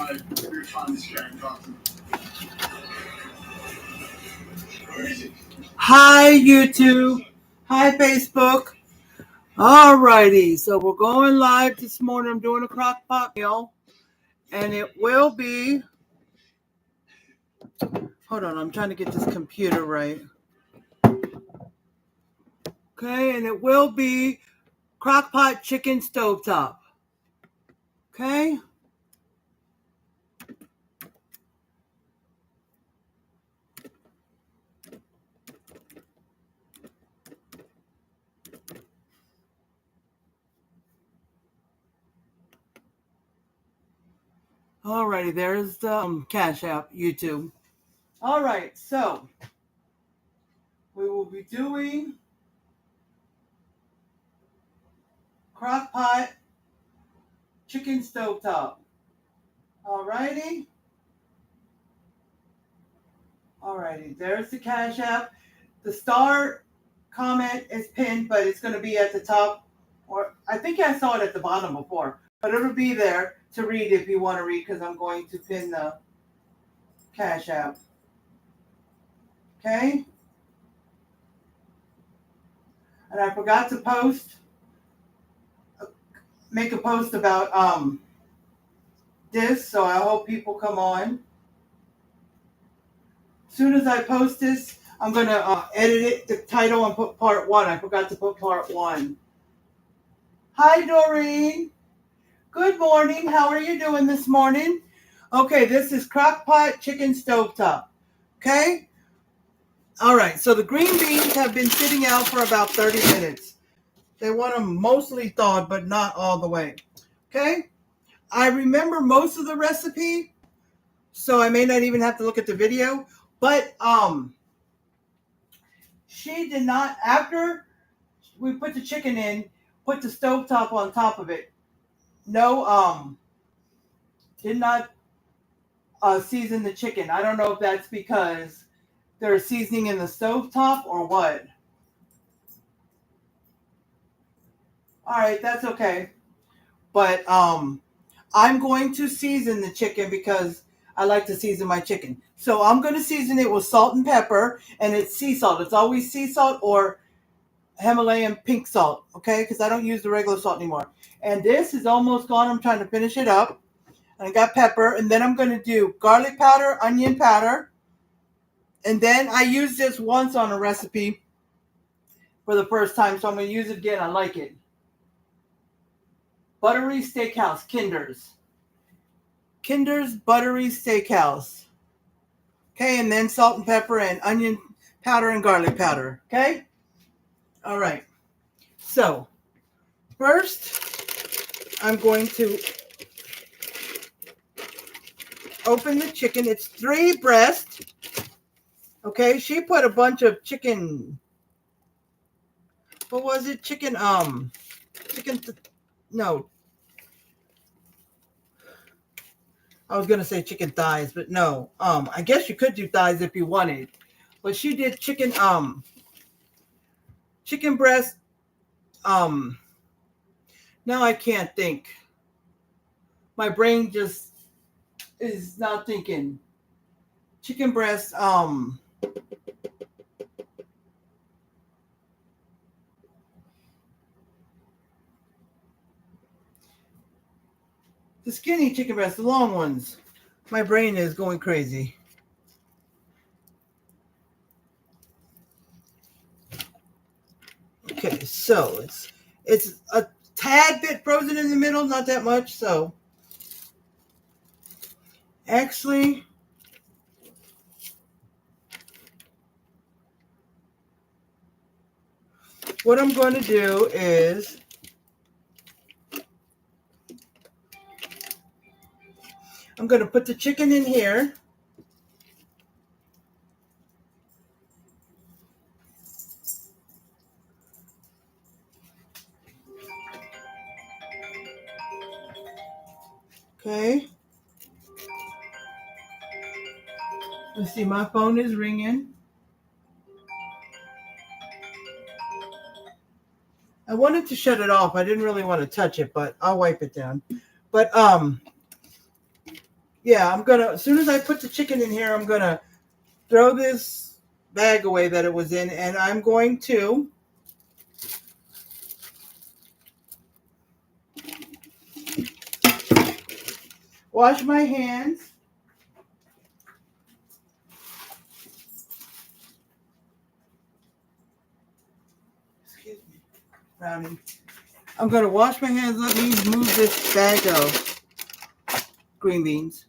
Hi, YouTube. Hi, Facebook. Alrighty, so we're going live this morning. I'm doing a Crockpot meal, and it will be. Hold on, I'm trying to get this computer right. Okay, and it will be Crockpot chicken stovetop. Okay. Alrighty, there's the Cash App, YouTube. Alright, so we will be doing Crockpot chicken stovetop. Alrighty. Alrighty, there's the Cash App. The star comment is pinned, but it's going to be at the top. Or I think I saw it at the bottom before. But it'll be there to read if you want to read, because I'm going to pin the Cash App. Okay? And I forgot to make a post about this, so I hope people come on. As soon as I post this, I'm going to edit it, the title, and put part 1. I forgot to put part 1. Hi, Doreen. Good morning. How are you doing this morning? Okay, this is Crockpot chicken stovetop. Okay? All right, so the green beans have been sitting out for about 30 minutes. They want them mostly thawed, but not all the way. Okay? I remember most of the recipe, so I may not even have to look at the video. But she did not, after we put the chicken in, put the stovetop on top of it. No, did not season the chicken. I don't know if that's because there's seasoning in the stovetop or what. All right, that's okay. But I'm going to season the chicken because I like to season my chicken. So I'm going to season it with salt and pepper, and it's sea salt. It's always sea salt or Himalayan pink salt, okay? Because I don't use the regular salt anymore. And this is almost gone. I'm trying to finish it up. And I got pepper, and then I'm going to do garlic powder, onion powder. And then I used this once on a recipe for the first time, so I'm going to use it again. I like it. Buttery Steakhouse, Kinder's. Kinder's Buttery Steakhouse. Okay, and then salt and pepper and onion powder and garlic powder. Okay? All right. So, first, I'm going to open the chicken. It's 3 breasts. Okay, she put a bunch of chicken. What was it? No. I was going to say chicken thighs, but no. I guess you could do thighs if you wanted. But she did chicken breast. Now I can't think. My brain just is not thinking. Chicken breast, the skinny chicken breasts, the long ones. My brain is going crazy. Okay, so it's a tad bit frozen in the middle, not that much. So actually, what I'm going to do is I'm going to put the chicken in here. Okay. Let's see, my phone is ringing. I wanted to shut it off. I didn't really want to touch it, but I'll wipe it down. But yeah, I'm gonna, as soon as I put the chicken in here, I'm gonna throw this bag away that it was in, and I'm going to wash my hands. Excuse me, Brownie. I'm gonna wash my hands. Let me move this bag of green beans.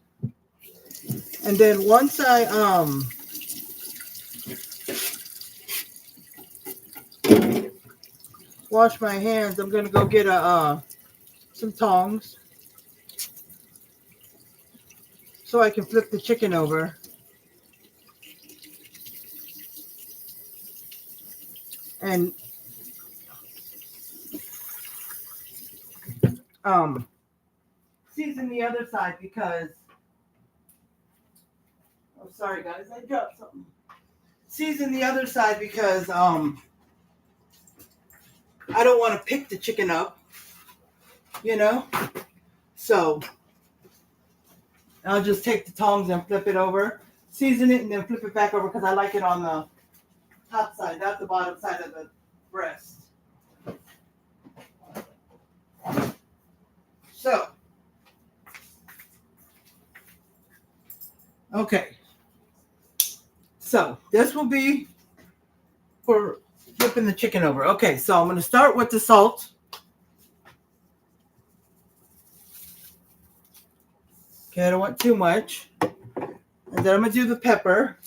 And then once I wash my hands, I'm gonna go get some tongs so I can flip the chicken over. And season the other side because, oh sorry guys, I dropped something. Season the other side because I don't want to pick the chicken up, you know? So I'll just take the tongs and flip it over, season it, and then flip it back over because I like it on the top side, not the bottom side of the breast. So, okay. So this will be for flipping the chicken over. Okay, so I'm going to start with the salt. Okay, I don't want too much. And then I'm going to do the pepper.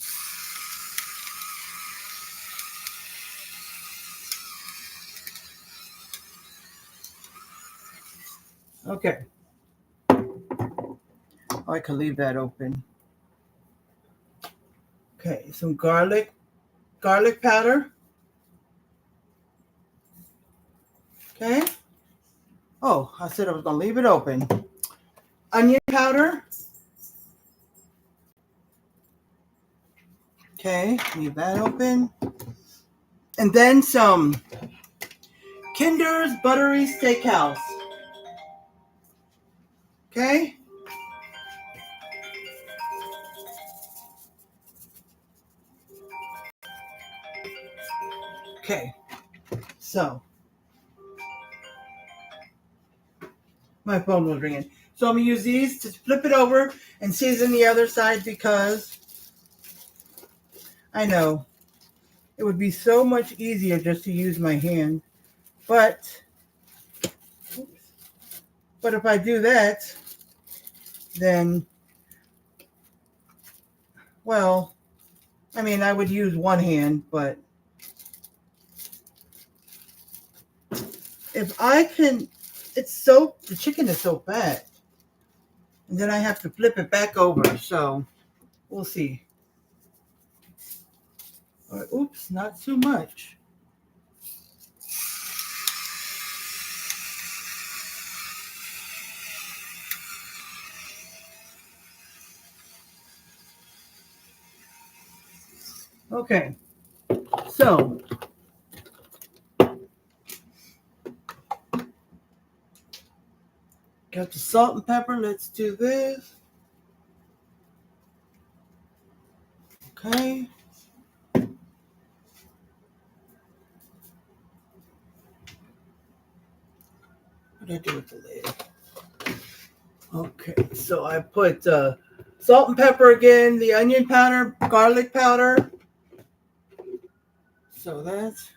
Okay. Oh, I can leave that open. Okay, some garlic powder. Okay. Oh, I said I was going to leave it open. Onion powder. Okay, leave that open. And then some Kinder's Buttery Steakhouse. Okay. Okay. So, my phone was ringing. So I'm going to use these to flip it over and season the other side because I know it would be so much easier just to use my hand. But if I do that, then, well, I mean, I would use one hand, but if I can, the chicken is so fat. And then I have to flip it back over, so we'll see. Or, oops, not too much. Okay, so got the salt and pepper. Let's do this. Okay. What did I do with the lid? Okay, so I put salt and pepper again, the onion powder, garlic powder. So that's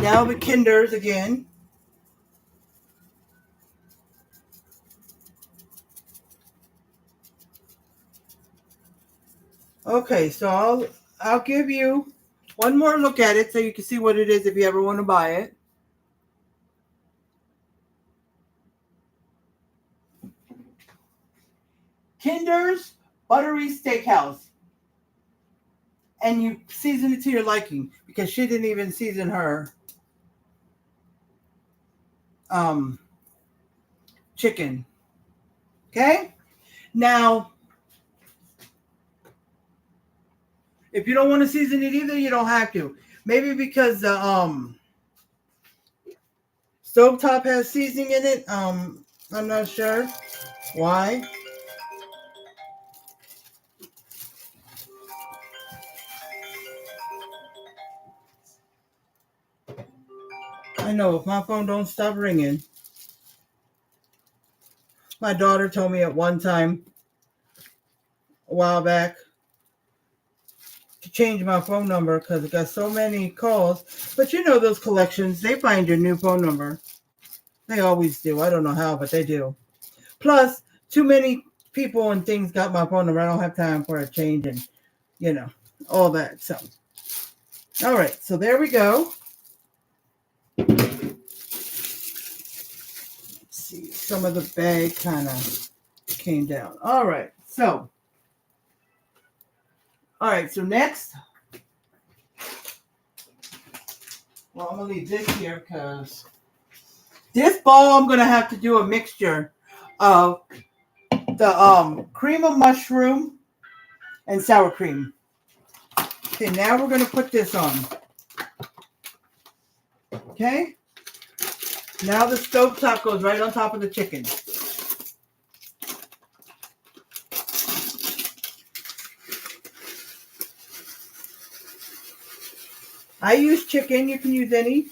now the Kinders again. Okay, so I'll give you one more look at it so you can see what it is if you ever want to buy it. Kinder's Buttery Steakhouse. And you season it to your liking because she didn't even season her chicken. Okay? Now, if you don't want to season it either, you don't have to. Maybe because the stovetop has seasoning in it. I'm not sure why. I know if my phone don't stop ringing. My daughter told me at one time, a while back, to change my phone number because it got so many calls. But you know those collections, they find your new phone number. They always do. I don't know how, but they do. Plus, too many people and things got my phone number. I don't have time for a change and, all that. So, all right. So there we go. Let's see. Some of the bag kind of came down. All right. So next, well, I'm going to leave this here because this bowl I'm going to have to do a mixture of the cream of mushroom and sour cream. Okay, now we're going to put this on. Okay? Now the stovetop goes right on top of the chicken. I use chicken. You can use any.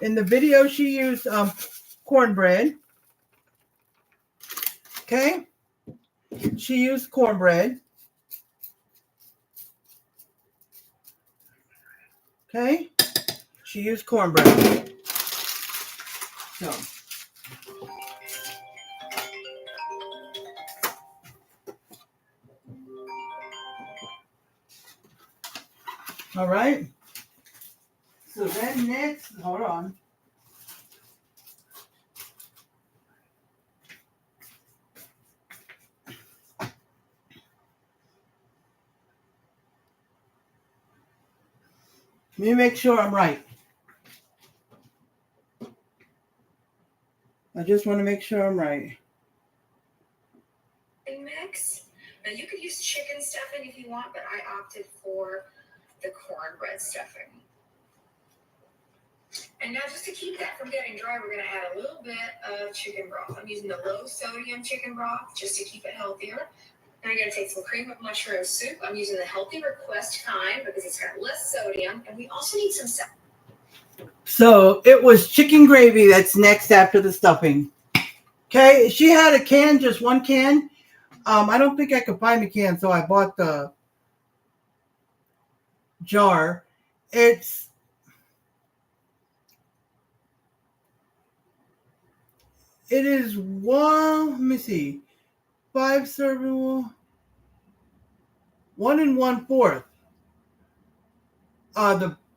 In the video, she used cornbread. Okay? She used cornbread. Okay? She used cornbread. So. All right. So then next, hold on. Let me make sure I'm right. I just want to make sure I'm right. Mix. Now you could use chicken stuffing if you want, but I opted for the cornbread stuffing. And now just to keep that from getting dry, we're going to add a little bit of chicken broth. I'm using the low sodium chicken broth just to keep it healthier. Now I'm going to take some cream of mushroom soup. I'm using the healthy request kind because it's got less sodium. And we also need some salt. So it was chicken gravy that's next after the stuffing. Okay, she had a can, just one can. I don't think I could find the can, so I bought the jar. It is one, let me see, 5 serving, 1 1/4.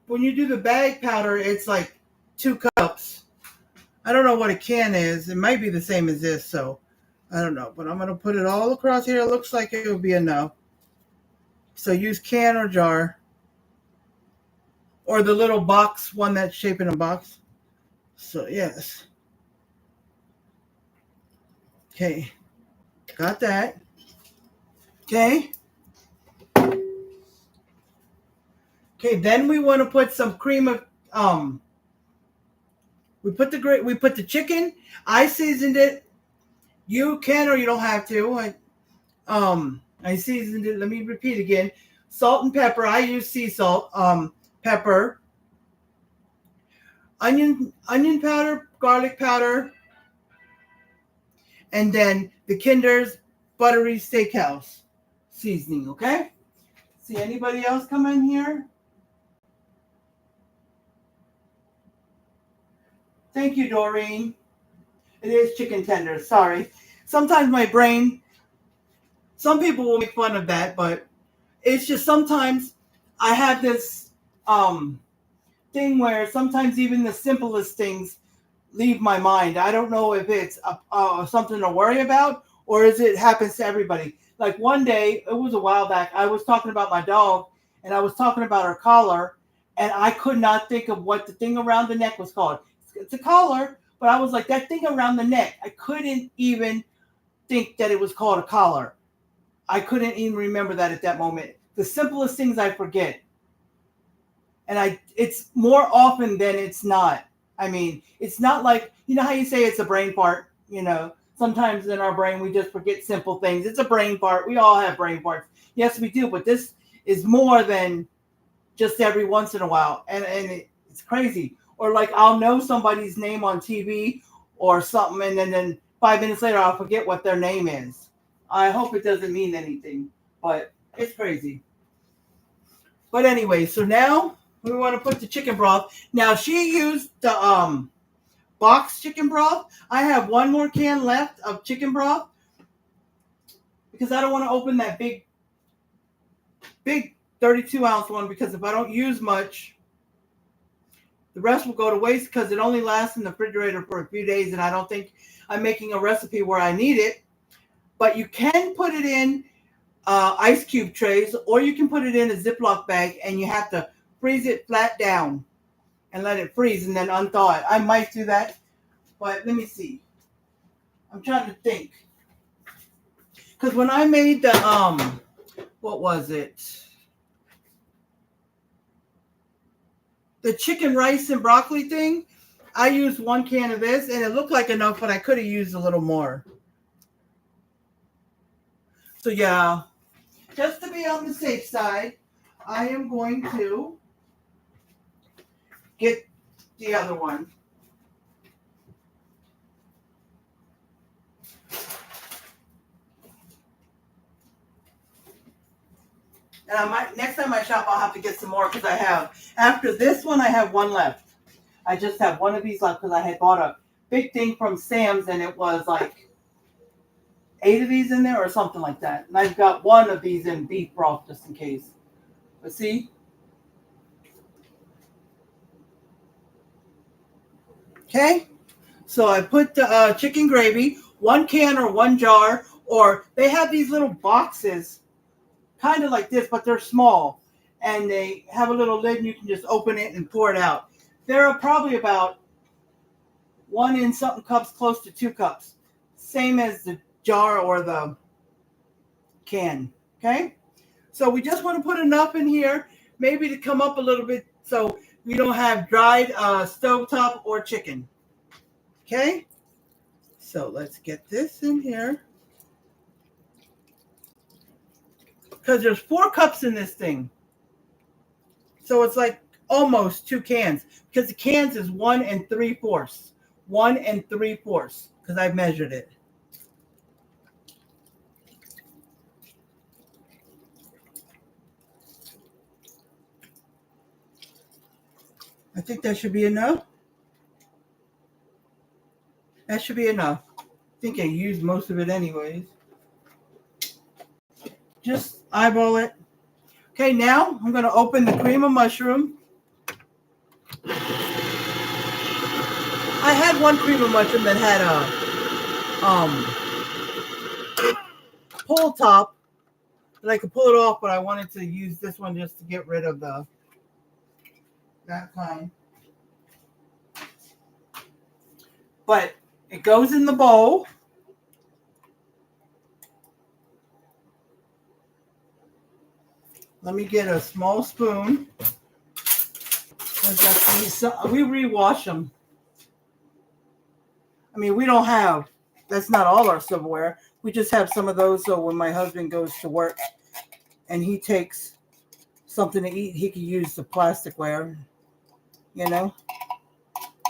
When you do the bag powder, it's like 2 cups. I don't know what a can is. It might be the same as this, so I don't know. But I'm going to put it all across here. It looks like it will be enough. So use can or jar. Or the little box, one that's shaped in a box. So, yes. Okay. Got that. Okay. Okay, then we want to put some cream of we put the chicken. I seasoned it. You can or you don't have to. I seasoned it. Let me repeat again. Salt and pepper. I use sea salt. Pepper. Onion powder, garlic powder, and then the Kinder's buttery steakhouse seasoning. Okay. See anybody else come in here? Thank you, Doreen. It is chicken tenders. Sorry. Sometimes my brain, some people will make fun of that, but it's just sometimes I have this thing where sometimes even the simplest things leave my mind. I don't know if it's something to worry about or is it happens to everybody. Like one day, it was a while back, I was talking about my dog and I was talking about her collar and I could not think of what the thing around the neck was called. It's a collar, but I was like, that thing around the neck. I couldn't even think that it was called a collar. I couldn't even remember that at that moment. The simplest things I forget. And it's more often than it's not. I mean, it's not like, you know how you say it's a brain fart, sometimes in our brain, we just forget simple things. It's a brain fart. We all have brain farts. Yes, we do. But this is more than just every once in a while. And it's crazy. Or like I'll know somebody's name on TV or something, and then 5 minutes later I'll forget what their name is. I hope it doesn't mean anything, but it's crazy. But anyway, so now we want to put the chicken broth. Now she used the box chicken broth. I have one more can left of chicken broth because I don't want to open that big 32-ounce one, because if I don't use much, the rest will go to waste because it only lasts in the refrigerator for a few days, and I don't think I'm making a recipe where I need it. But you can put it in ice cube trays, or you can put it in a Ziploc bag, and you have to freeze it flat down and let it freeze and then unthaw it. I might do that, but let me see. I'm trying to think. Because when I made the, what was it? The chicken rice and broccoli thing, I used 1 can of this, and it looked like enough, but I could have used a little more. So yeah, just to be on the safe side, I am going to get the other one. And I might, next time I shop, I'll have to get some more, because I have, after this one, I have one left. I just have one of these left because I had bought a big thing from Sam's, and it was like 8 of these in there or something like that. And I've got one of these in beef broth just in case. But see? Okay. So I put the chicken gravy, 1 can or 1 jar, or they have these little boxes, kind of like this, but they're small. And they have a little lid, and you can just open it and pour it out. There are probably about 1 and something cups, close to 2 cups. Same as the jar or the can. Okay? So we just want to put enough in here, maybe to come up a little bit so we don't have dried stovetop or chicken. Okay? So let's get this in here. Because there's 4 cups in this thing. So it's like almost 2 cans. Because the cans is 1 3/4. 1 3/4. Because I've measured it. I think that should be enough. That should be enough. I think I used most of it anyways. Just eyeball it. Okay, now I'm going to open the cream of mushroom. I had one cream of mushroom that had a pull top that I could pull it off, but I wanted to use this one just to get rid of that kind. But it goes in the bowl. Let me get a small spoon. We rewash them. I mean, we don't have, that's not all our silverware. We just have some of those, so when my husband goes to work and he takes something to eat, he can use the plasticware, you know.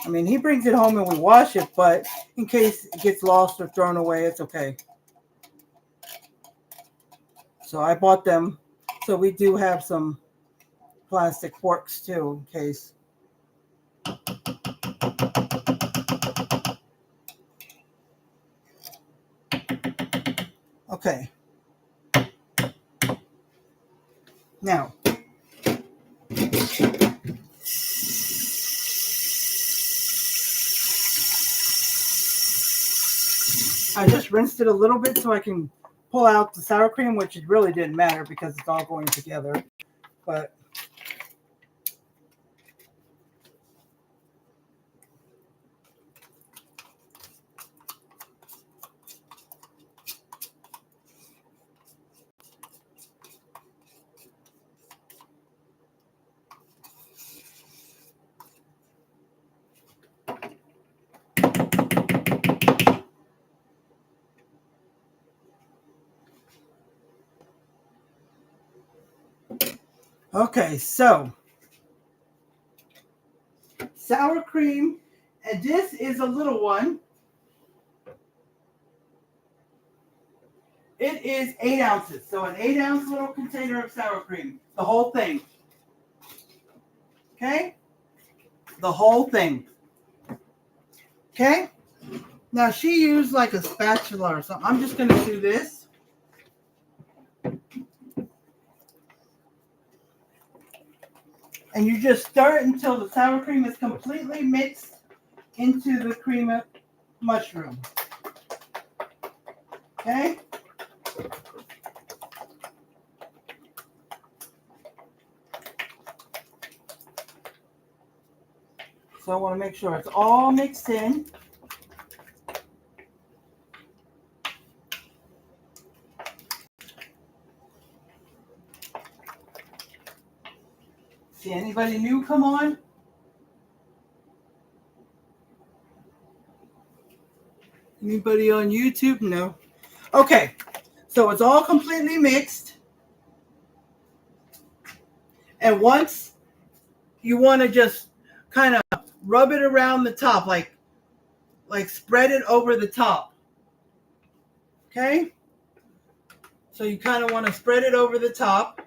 I mean, he brings it home and we wash it, but in case it gets lost or thrown away, it's okay. So I bought them. So we do have some plastic forks too, in case. Okay. Now, I just rinsed it a little bit so I can pull out the sour cream, which it really didn't matter because it's all going together. But okay, so sour cream, and this is a little one. It is 8 ounces. So an 8-ounce little container of sour cream. The whole thing. Okay? The whole thing. Okay? Now she used like a spatula or something. I'm just going to do this. And you just stir it until the sour cream is completely mixed into the cream of mushroom. Okay? So I want to make sure it's all mixed in. See anybody new come on? Anybody on YouTube? No. Okay. So it's all completely mixed. And once you want to just kind of rub it around the top, like spread it over the top. Okay? So you kind of want to spread it over the top.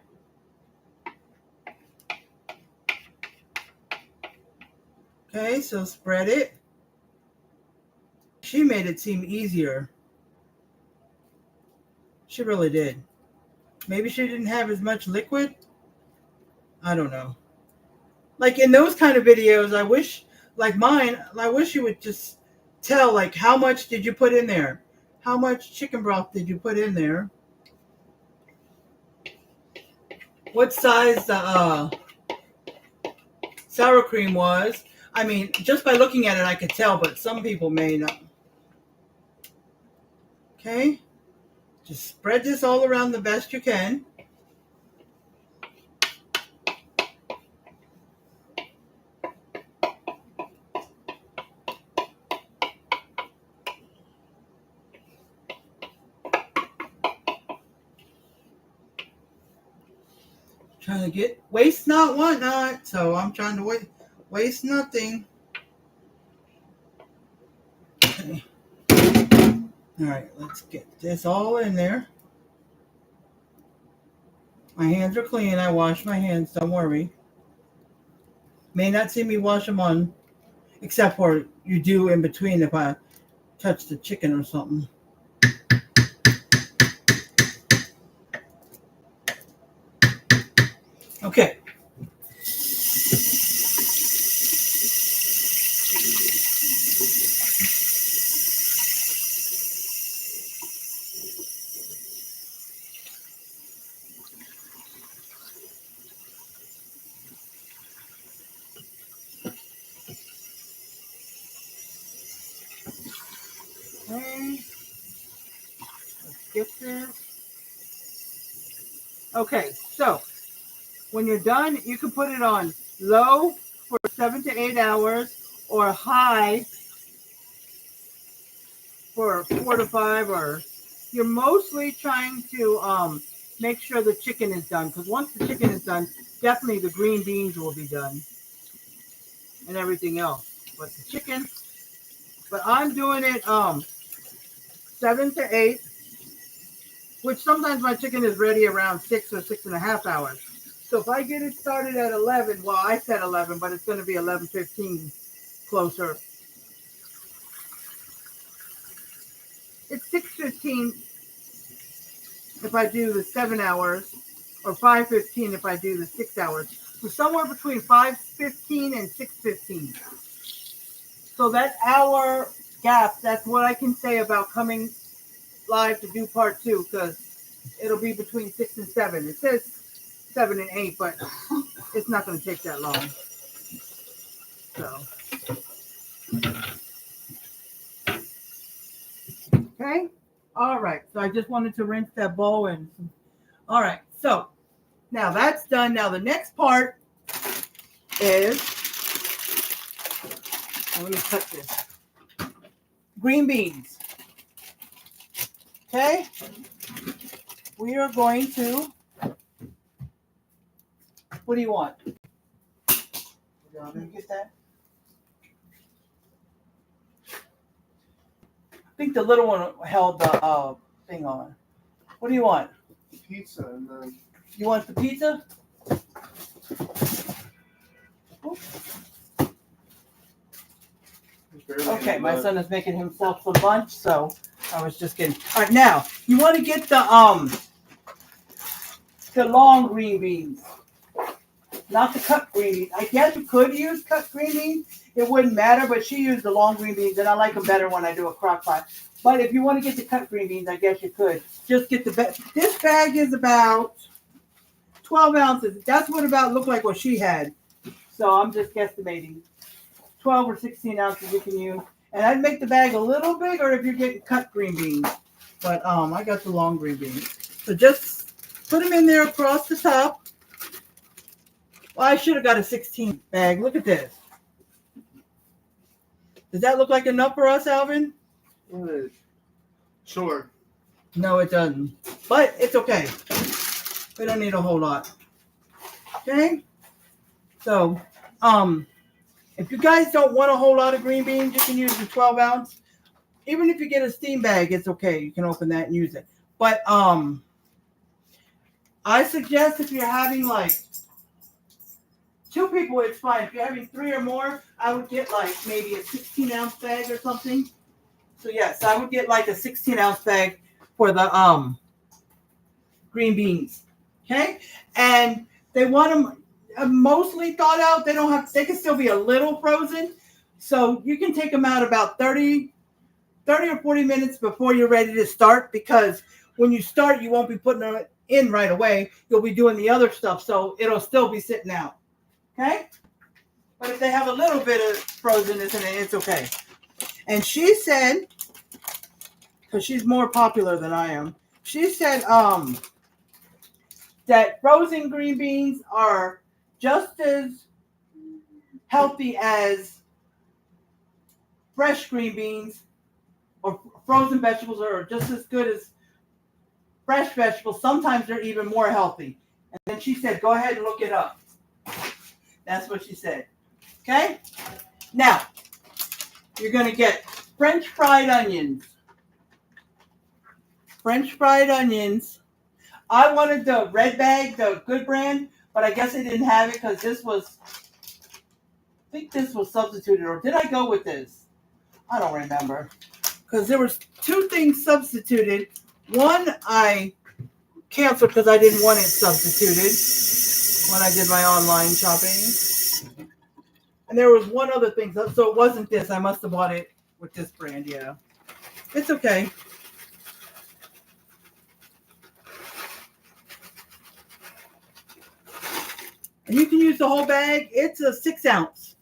Okay, so spread it. She made it seem easier. She really did. Maybe she didn't have as much liquid. I don't know. Like in those kind of videos, I wish, like mine, I wish you would just tell, like, how much did you put in there? How much chicken broth did you put in there? What size the sour cream was? I mean, just by looking at it, I could tell, but some people may not. Okay. Just spread this all around the best you can. Trying to get waste not, want not. So I'm trying to waste nothing. Okay. All right, let's get this all in there. My hands are clean. I wash my hands. Don't worry. May not see me wash them on, except for you do in between if I touch the chicken or something. Okay. Okay. Let's get this. Okay, so when you're done, you can put it on low for 7 to 8 hours or high for 4 to 5, or you're mostly trying to make sure the chicken is done, because once the chicken is done, definitely the green beans will be done and everything else. But the chicken, but I'm doing it 7 to 8, which sometimes my chicken is ready around 6 or 6.5 hours. So if I get it started at 11, well, I said 11, but it's going to be 11:15 closer. It's 6:15 if I do the 7 hours, or 5:15 if I do the 6 hours. So somewhere between 5:15 and 6:15. So that hour gap, that's what I can say about coming live to do part 2, because it'll be between 6 and 7. It says 7 and 8, but it's not going to take that long. So, okay. All right. So I just wanted to rinse that bowl and. All right. So now that's done. Now the next part is. Let me cut this. Green beans. Okay. We are going to. What do you want? You want me to get that? think the little one held the thing on. What do you want? Pizza and then. You want the pizza? Okay, my son is making himself some lunch, so I was just getting. All right, now you want to get the long green beans, not the cut green beans. I guess you could use cut green beans; it wouldn't matter. But she used the long green beans, and I like them better when I do a crock pot. But if you want to get the cut green beans, I guess you could just get the bag. This bag is about 12 ounces. That's what about looked like what she had. So I'm just guesstimating. 12 or 16 ounces you can use. And I'd make the bag a little bigger if you're getting cut green beans. But I got the long green beans. So just put them in there across the top. Well, I should have got a 16 bag. Look at this. Does that look like enough for us, Alvin? Sure. No, it doesn't. But it's okay. We don't need a whole lot. Okay? So, if you guys don't want a whole lot of green beans, you can use the 12 ounce. Even if you get a steam bag, it's okay. You can open that and use it. But I suggest if you're having like 2 people, it's fine. If you're having 3 or more, I would get like maybe a 16 ounce bag or something. So yes, I would get like a 16 ounce bag for the green beans. Okay, and they want them mostly thawed out. They don't have. They can still be a little frozen, so you can take them out about 30 or 40 minutes before you're ready to start. Because when you start, you won't be putting them in right away. You'll be doing the other stuff, so it'll still be sitting out. Okay, but if they have a little bit of frozenness in it, it's okay. And she said, because she's more popular than I am, she said that frozen green beans are just as healthy as fresh green beans, or frozen vegetables are just as good as fresh vegetables. Sometimes they're even more healthy. And then she said, go ahead and look it up. That's what she said. Okay? Now, you're going to get French fried onions. French fried onions. I wanted the red bag, the good brand, but I guess I didn't have it because this was, I think this was substituted. Or did I go with this? I don't remember. Because there was 2 things substituted. One I canceled because I didn't want it substituted when I did my online shopping. And there was one other thing. So it wasn't this. I must have bought it with this brand, yeah. It's okay. And you can use the whole bag. It's a 6 ounce.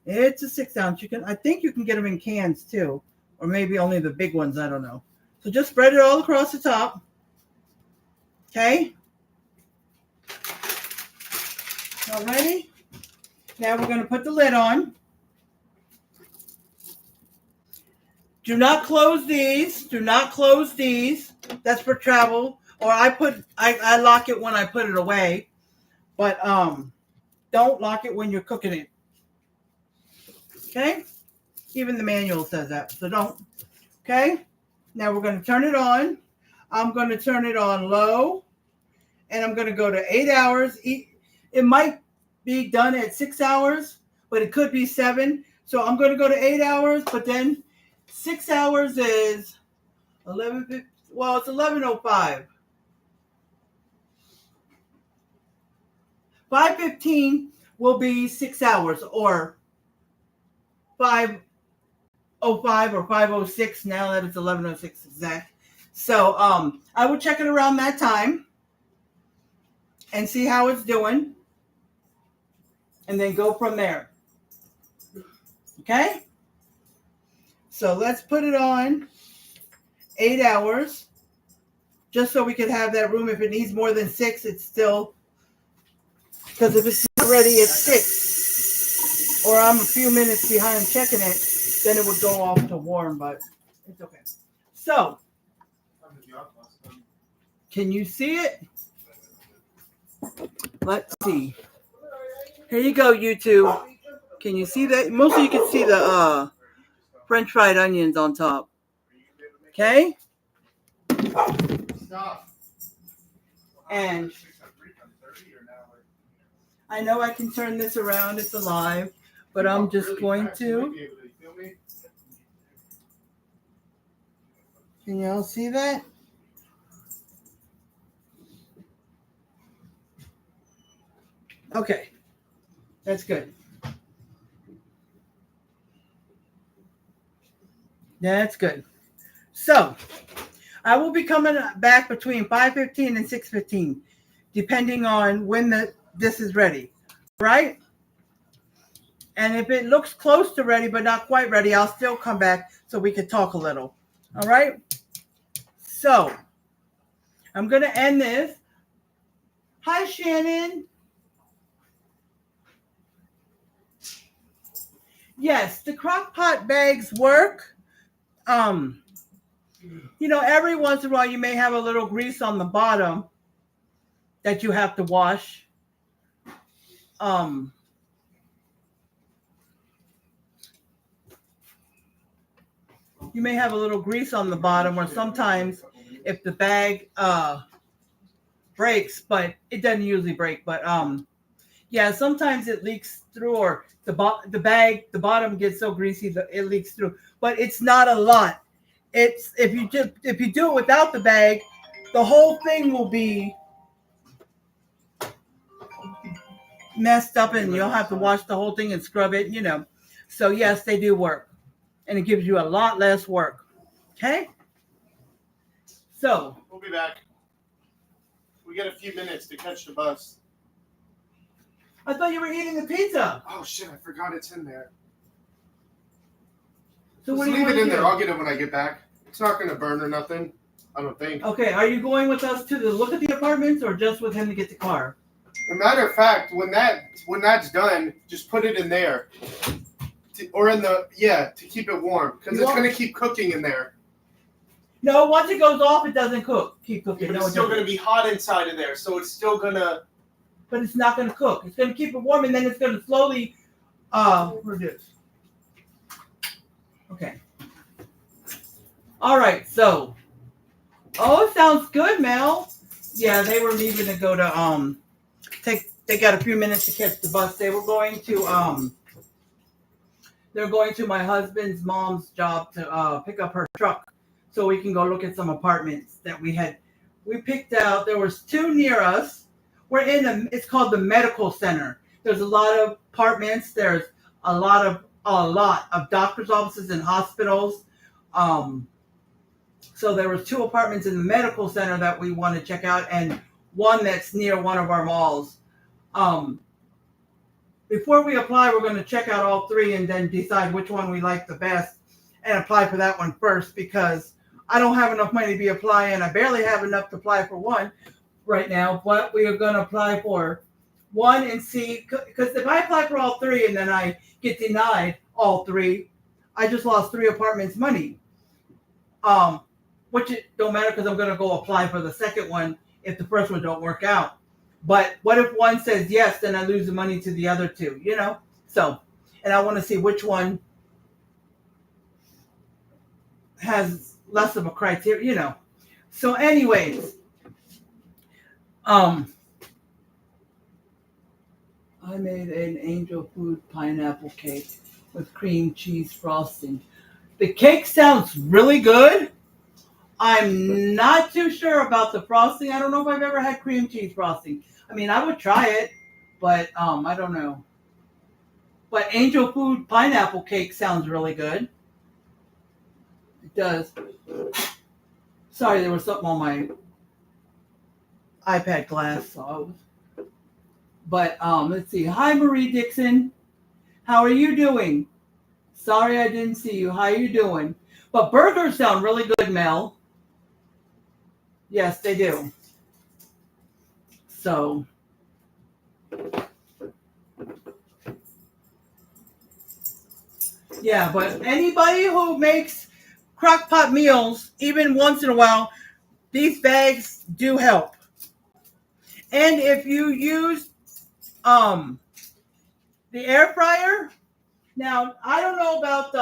It's a 6 ounce. I think you can get them in cans too. Or maybe only the big ones. I don't know. So just spread it all across the top. Okay. All ready? Now we're going to put the lid on. Do not close these. Do not close these. That's for travel. Or I lock it when I put it away. But don't lock it when you're cooking it. Okay? Even the manual says that. So don't. Okay? Now we're going to turn it on. I'm going to turn it on low. And I'm going to go to 8 hours. It might be done at 6 hours, but it could be 7. So I'm going to go to 8 hours, but then 6 hours is 11:50. Well, it's 11:05. 5:15 will be 6 hours, or 5:05 or 5:06 now that it's 11:06 exact. So I would check it around that time and see how it's doing, and then go from there. Okay? So let's put it on 8 hours, just so we could have that room. If it needs more than 6, it's still, because if it's not ready at 6, or I'm a few minutes behind checking it, then it would go off to warm, but it's okay. So, can you see it? Let's see. Here you go, YouTube. Can you see that? Mostly you can see the French fried onions on top. Okay? Stop. And I know I can turn this around. It's alive. But I'm just going to. Can y'all see that? Okay. That's good. That's good. So, I will be coming back between 5:15 and 6:15, depending on when this is ready, right? And if it looks close to ready but not quite ready, I'll still come back so we can talk a little. All right? So, I'm going to end this. Hi, Shannon. Yes, the Crockpot bags work. Every once in a while you may have a little grease on the bottom that you have to wash. You may have a little grease on the bottom, or sometimes if the bag breaks, but it doesn't usually break. But yeah, sometimes it leaks through, or the bottom gets so greasy that it leaks through. But it's not a lot. It's if you do it without the bag, the whole thing will be messed up, and you'll have to wash the whole thing and scrub it. So yes, they do work, and it gives you a lot less work. Okay. So We'll be back. We got a few minutes to catch the bus. I thought you were eating the pizza. Oh shit! I forgot it's in there. So Just what do you leave want it to in do? there. I'll get it when I get back. It's not gonna burn or nothing. I don't think. Okay, are you going with us to look at the apartments, or just with him to get the car? As a matter of fact, when that's done, just put it in there, to keep it warm, because it's gonna keep cooking in there. No, once it goes off, it doesn't cook. Keep cooking. But No, it's still gonna be hot inside of there, so it's still gonna. But it's not gonna cook. It's gonna keep it warm, and then it's gonna slowly reduce. Okay. All right. So. Oh, it sounds good, Mel. Yeah, they were leaving to go to They got a few minutes to catch the bus. They were going to They're going to my husband's mom's job to pick up her truck, so we can go look at some apartments that we picked out. There was 2 near us. We're it's called the medical center. There's a lot of apartments. There's a lot of doctor's offices and hospitals. So there was 2 apartments in the medical center that we want to check out, and one that's near one of our malls. Before we apply, we're going to check out all 3 and then decide which one we like the best and apply for that one first, because I don't have enough money to be applying. I barely have enough to apply for one right now, but we are going to apply for one and see, because if I apply for all 3 and then I get denied all 3, I just lost 3 apartments money. Which it don't matter, because I'm going to go apply for the second one if the first one don't work out. But what if one says yes, then I lose the money to the other 2, So, and I want to see which one has less of a criteria, So anyways, I made an angel food pineapple cake with cream cheese frosting. The cake sounds really good. I'm not too sure about the frosting. I don't know if I've ever had cream cheese frosting. I mean, I would try it, but I don't know. But angel food pineapple cake sounds really good. It does. Sorry, there was something on my iPad glass. But let's see. Hi, Marie Dixon. How are you doing? Sorry I didn't see you. How are you doing? But burgers sound really good, Mel. Yes, they do. So, yeah, but anybody who makes crockpot meals, even once in a while, these bags do help. And if you use the air fryer, now I don't know about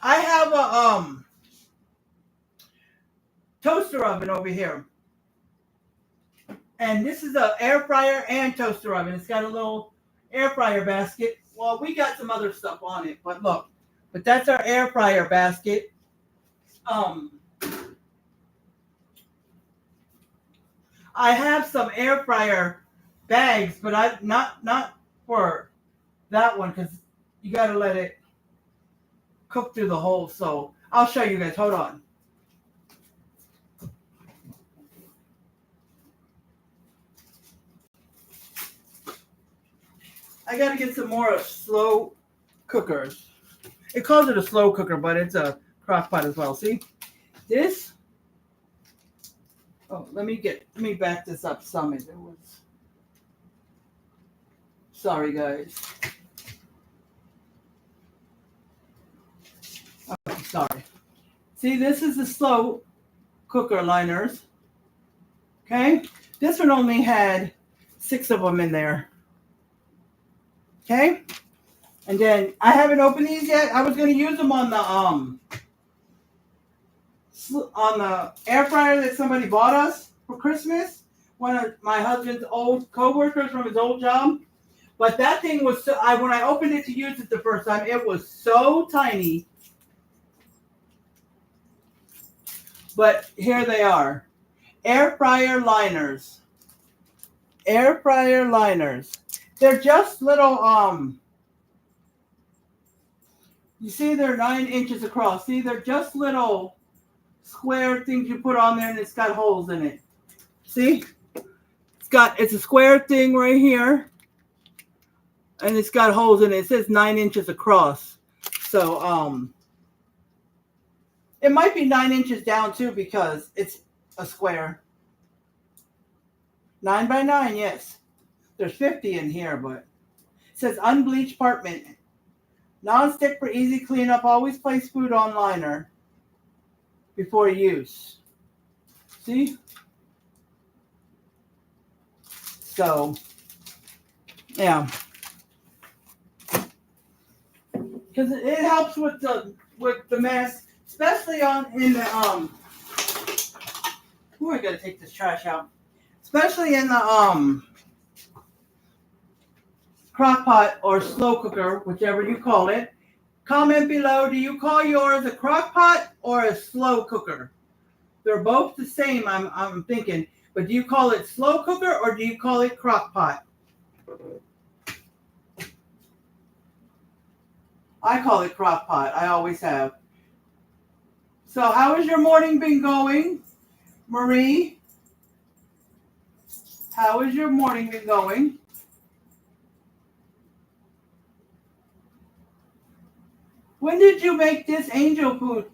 I have a toaster oven over here. And this is a air fryer and toaster oven. It's got a little air fryer basket. Well, we got some other stuff on it, but look. But that's our air fryer basket. I have some air fryer bags, but I not for that one because you got to let it cook through the hole. So I'll show you guys. Hold on. I got to get some more slow cookers. It calls it a slow cooker, but it's a crock pot as well. See this? Oh, let me back this up some. It was. Sorry, guys. Okay, sorry. See, this is the slow cooker liners. Okay, this one only had 6 of them in there. Okay, and then I haven't opened these yet. I was going to use them on the air fryer that somebody bought us for Christmas. One of my husband's old coworkers from his old job. But that thing was so. When I opened it to use it the first time, it was so tiny. But here they are, air fryer liners. Air fryer liners. They're just little, you see they're 9 inches across. See, they're just little square things you put on there and it's got holes in it. See? It's a square thing right here. And it's got holes in it. It says 9 inches across. So, it might be 9 inches down too because it's a square. 9 by 9, yes. There's 50 in here, but it says unbleached parchment. Non-stick for easy cleanup. Always place food on liner before use. See? So, yeah. Because it helps with the mess, especially in the I gotta take this trash out. Especially in the crock pot or slow cooker, whichever you call it. Comment below, do you call yours a crock pot or a slow cooker? They're both the same, I'm thinking. But do you call it slow cooker or do you call it crock pot? I call it crock pot. I always have. So how has your morning been going, Marie? How has your morning been going? When did you make this angel food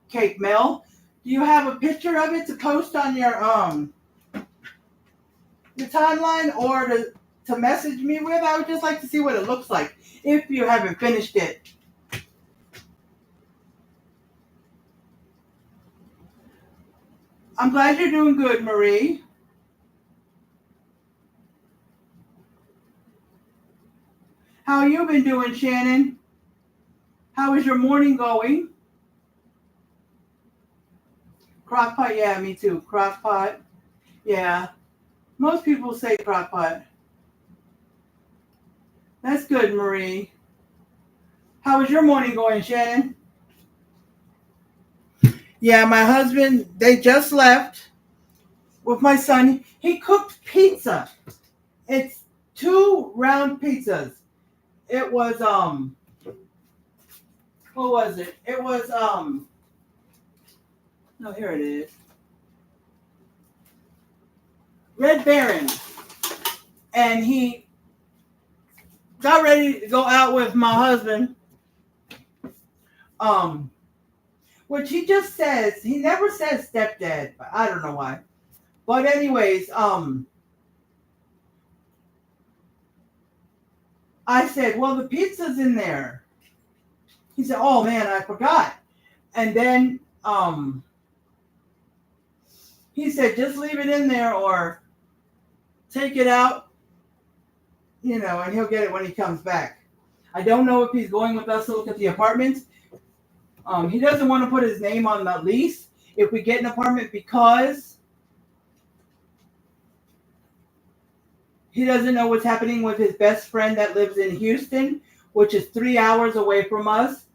cake, Mel? Do you have a picture of it to post on your timeline or to message me with? I would just like to see what it looks like if you haven't finished it. I'm glad you're doing good, Marie. How you been doing, Shannon? How is your morning going? Crockpot, yeah, me too. Crockpot, yeah. Most people say crockpot. That's good, Marie. How is your morning going, Shannon? Yeah, my husband, they just left with my son. He cooked pizza. It's 2 round pizzas. It was, what was it? It was, no, here it is. Red Baron. And he got ready to go out with my husband. Which he just says, he never says stepdad, but I don't know why. But anyways, I said, well, the pizza's in there. He said, oh man, I forgot. And then he said, just leave it in there or take it out, and he'll get it when he comes back. I don't know if he's going with us to look at the apartments. He doesn't want to put his name on the lease if we get an apartment because he doesn't know what's happening with his best friend that lives in Houston, which is 3 hours away from us.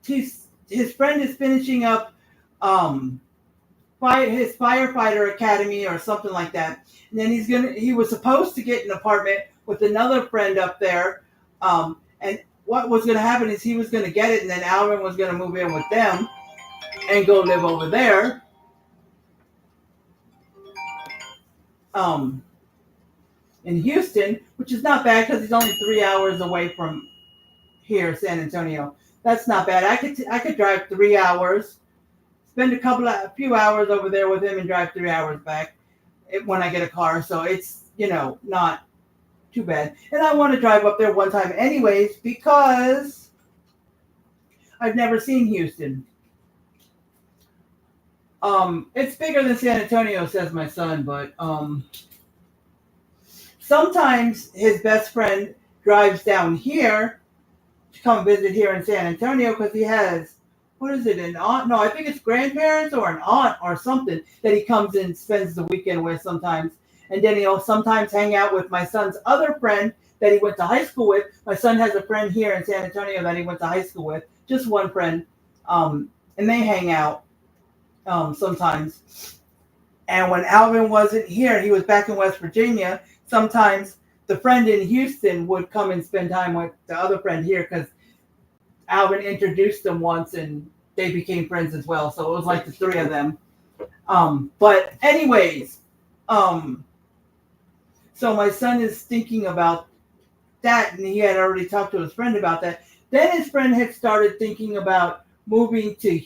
His friend is finishing up his firefighter academy or something like that, and then he was supposed to get an apartment with another friend up there, and what was going to happen is he was going to get it, and then Alvin was going to move in with them and go live over there. In Houston, which is not bad because he's only 3 hours away from here, San Antonio. That's not bad. I could drive 3 hours, spend a few hours over there with him, and drive 3 hours back when I get a car. So it's not too bad. And I want to drive up there one time, anyways, because I've never seen Houston. It's bigger than San Antonio, says my son, but sometimes his best friend drives down here to come visit here in San Antonio because he has, what is it, an aunt? No, I think it's grandparents or an aunt or something that he comes and spends the weekend with sometimes. And then he'll sometimes hang out with my son's other friend that he went to high school with. My son has a friend here in San Antonio that he went to high school with, just one friend. And they hang out sometimes. And when Alvin wasn't here, he was back in West Virginia. Sometimes the friend in Houston would come and spend time with the other friend here because Alvin introduced them once and they became friends as well. So it was like the three of them. But anyways, so my son is thinking about that, and he had already talked to his friend about that. Then his friend had started thinking about moving to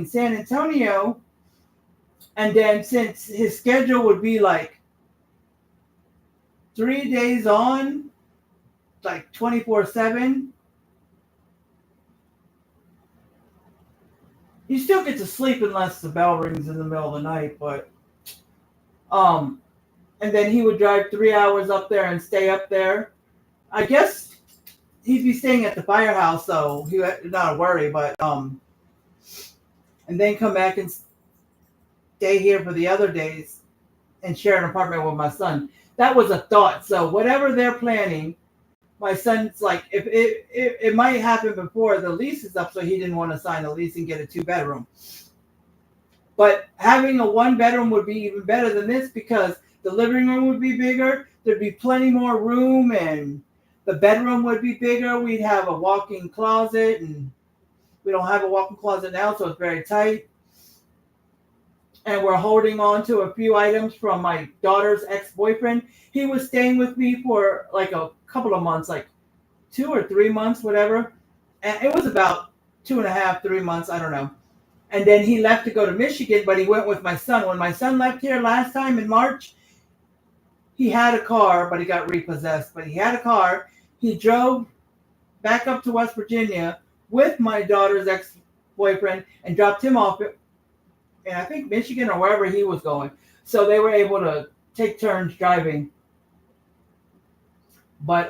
San Antonio. And then since his schedule would be like 3 days on, like 24/7, you still get to sleep unless the bell rings in the middle of the night. But and then he would drive 3 hours up there and stay up there. I guess he'd be staying at the firehouse, so he not a worry. But and then come back and stay here for the other days and share an apartment with my son. That was a thought. So whatever they're planning, my son's like, if it might happen before the lease is up, so he didn't want to sign a lease and get a 2-bedroom. But having a 1-bedroom would be even better than this because the living room would be bigger. There'd be plenty more room, and the bedroom would be bigger. We'd have a walk-in closet, and we don't have a walk-in closet now, so it's very tight. And we're holding on to a few items from my daughter's ex-boyfriend. He was staying with me for like a couple of months, like 2 or 3 months, whatever. And it was about 2.5, 3 months, I don't know. And then he left to go to Michigan, but he went with my son. When my son left here last time in March, he had a car, but he got repossessed. But he had a car. He drove back up to West Virginia with my daughter's ex-boyfriend and dropped him off in, I think, Michigan or wherever he was going. So they were able to take turns driving. But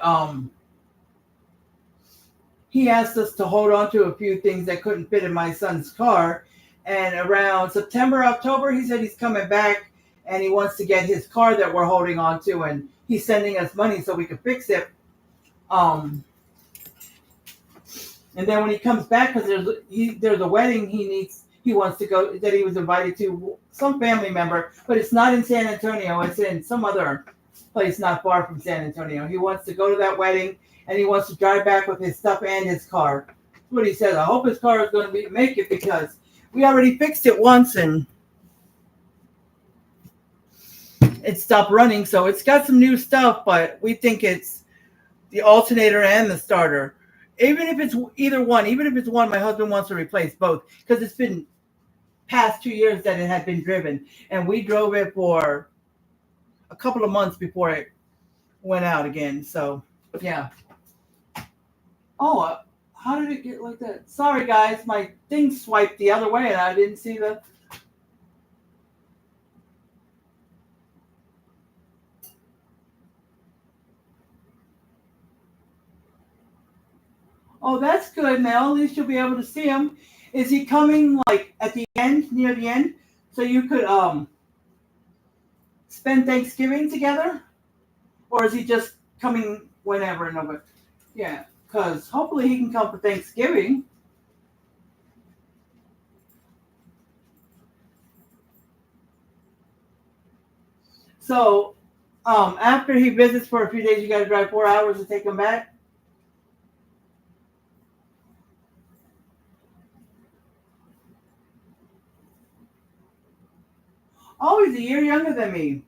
he asked us to hold on to a few things that couldn't fit in my son's car. And around September, October, he said he's coming back and he wants to get his car that we're holding on to, and he's sending us money so we can fix it. And then when he comes back, because there's a wedding he wants to go, that he was invited to, some family member, but it's not in San Antonio. It's in some other place not far from San Antonio. He wants to go to that wedding, and he wants to drive back with his stuff and his car. That's what he says. I hope his car is going to make it because we already fixed it once and it stopped running. So it's got some new stuff, but we think it's the alternator and the starter. Even if it's either one, even if it's one, my husband wants to replace both because it's been past 2 years that it had been driven, and we drove it for a couple of months before it went out again. So yeah. Oh, how did it get like that? Sorry guys, my thing swiped the other way and I didn't see the. Oh, that's good, Mel. At least you'll be able to see him. Is he coming like at the end, near the end, so you could spend Thanksgiving together, or is he just coming whenever? No, but yeah, because hopefully he can come for Thanksgiving. So, after he visits for a few days, you got to drive 4 hours to take him back. Oh, he's a year younger than me.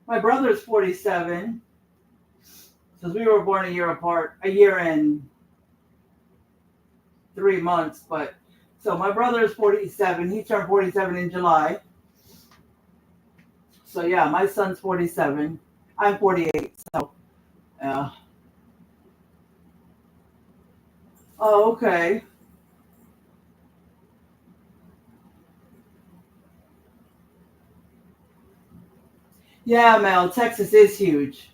My brother's 47, because we were born a year apart, a year and 3 months. But so my brother is 47. He turned 47 in July. So yeah, my son's 47. I'm 48. So yeah. Oh, okay. Yeah, Mel, Texas is huge.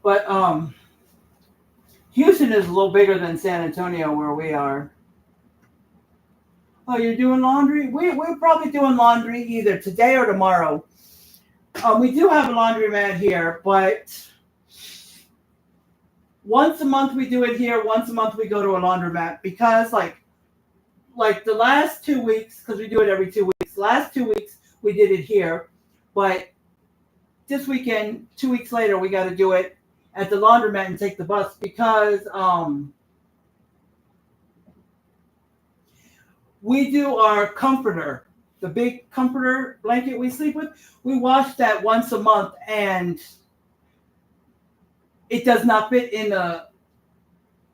But Houston is a little bigger than San Antonio where we are. Oh, you're doing laundry? We're probably doing laundry either today or tomorrow. We do have a laundromat here, but once a month we do it here. Once a month we go to a laundromat because like the last 2 weeks, because we do it every 2 weeks. Last 2 weeks we did it here, but this weekend, 2 weeks later, we got to do it at the laundromat and take the bus because we do our comforter, the big comforter blanket we sleep with. We wash that once a month, and it does not fit in the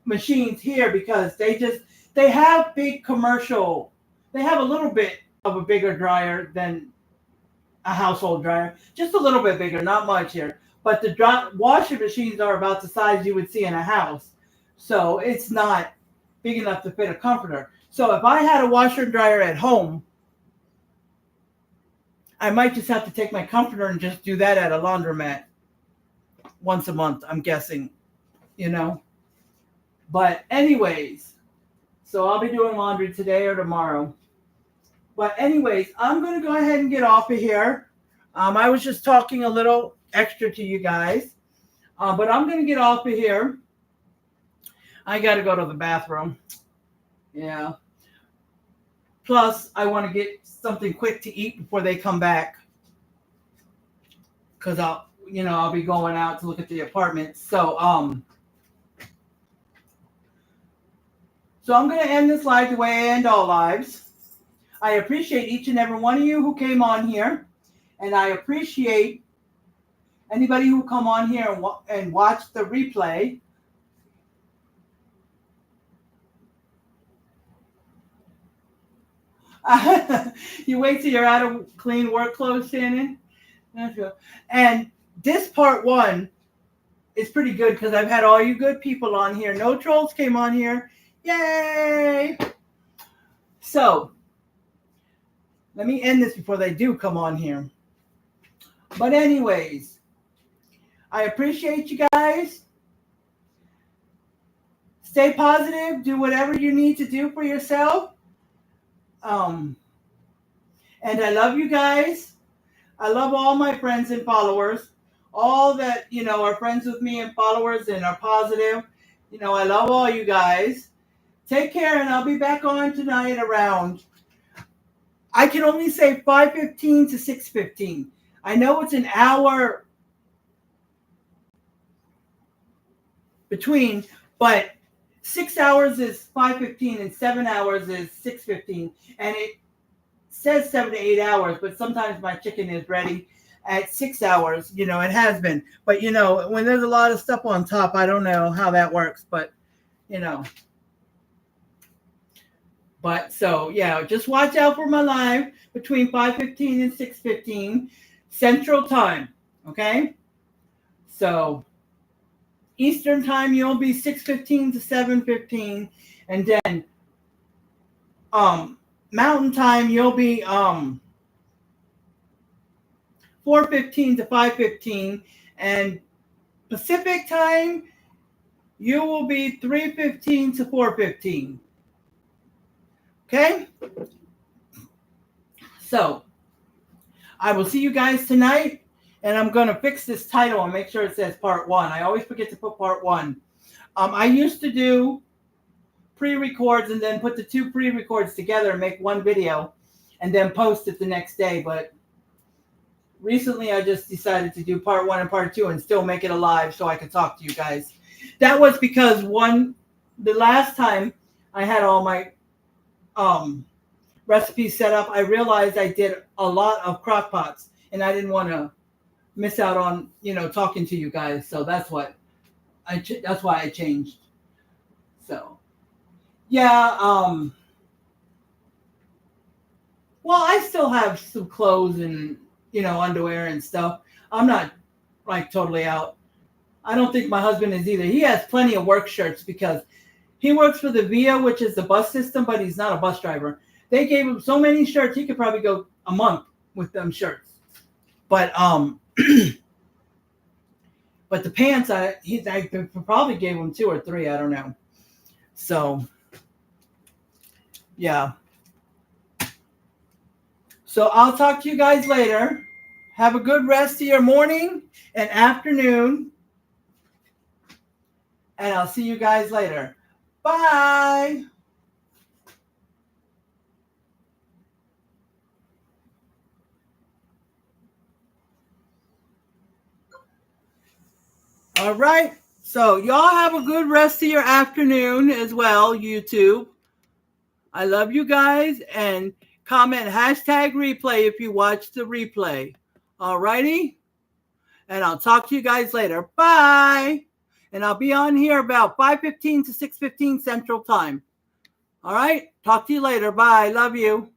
machines here because they have big commercial. They have a little bit of a bigger dryer than a household dryer, just a little bit bigger, not much here. But the washing machines are about the size you would see in a house, so it's not big enough to fit a comforter. So if I had a washer and dryer at home, I might just have to take my comforter and just do that at a laundromat once a month. I'm guessing, you know. But anyways, so I'll be doing laundry today or tomorrow. But anyways, I'm going to go ahead and get off of here. I was just talking a little extra to you guys. But I'm going to get off of here. I got to go to the bathroom. Yeah. Plus, I want to get something quick to eat before they come back. Because I'll be going out to look at the apartment. So I'm going to end this live the way I end all lives. I appreciate each and every one of you who came on here. And I appreciate anybody who come on here and watch the replay. You wait till you're out of clean work clothes, Shannon. That's good. And this part one is pretty good because I've had all you good people on here. No trolls came on here. Yay! So, let me end this before they do come on here. But anyways, I appreciate you guys. Stay positive. Do whatever you need to do for yourself. And I love you guys. I love all my friends and followers. All that, are friends with me and followers and are positive. I love all you guys. Take care, and I'll be back on tonight around, I can only say 5:15 to 6:15. I know it's an hour between, but 6 hours is 5:15 and 7 hours is 6:15. And it says 7 to 8 hours, but sometimes my chicken is ready at 6 hours. It has been. But, when there's a lot of stuff on top, I don't know how that works. But, But so, yeah, just watch out for my live between 5:15 and 6:15 Central Time. Okay? So, Eastern Time, you'll be 6:15 to 7:15. And then Mountain Time, you'll be 4:15 to 5:15, and Pacific time, you will be 3:15 to 4:15. Okay? So, I will see you guys tonight, and I'm going to fix this title and make sure it says part 1. I always forget to put part 1. I used to do pre-records and then put the 2 pre-records together and make one video and then post it the next day, but recently I just decided to do part 1 and part 2 and still make it alive so I could talk to you guys. That was because the last time I had all my recipes set up, I realized I did a lot of crockpots and I didn't want to miss out on, talking to you guys. So that's why I changed. So, yeah, well, I still have some clothes and, underwear and stuff. I'm not like totally out. I don't think my husband is either. He has plenty of work shirts because he works for the VIA, which is the bus system, but he's not a bus driver. They gave him so many shirts, he could probably go a month with them shirts. But but the pants, I probably gave him 2 or 3. I don't know. So, yeah. So I'll talk to you guys later. Have a good rest of your morning and afternoon. And I'll see you guys later. Bye. All right. So y'all have a good rest of your afternoon as well, YouTube. I love you guys, and comment #replay if you watch the replay. All righty? And I'll talk to you guys later. Bye. And I'll be on here about 5:15 to 6:15 Central Time. All right? Talk to you later. Bye. Love you.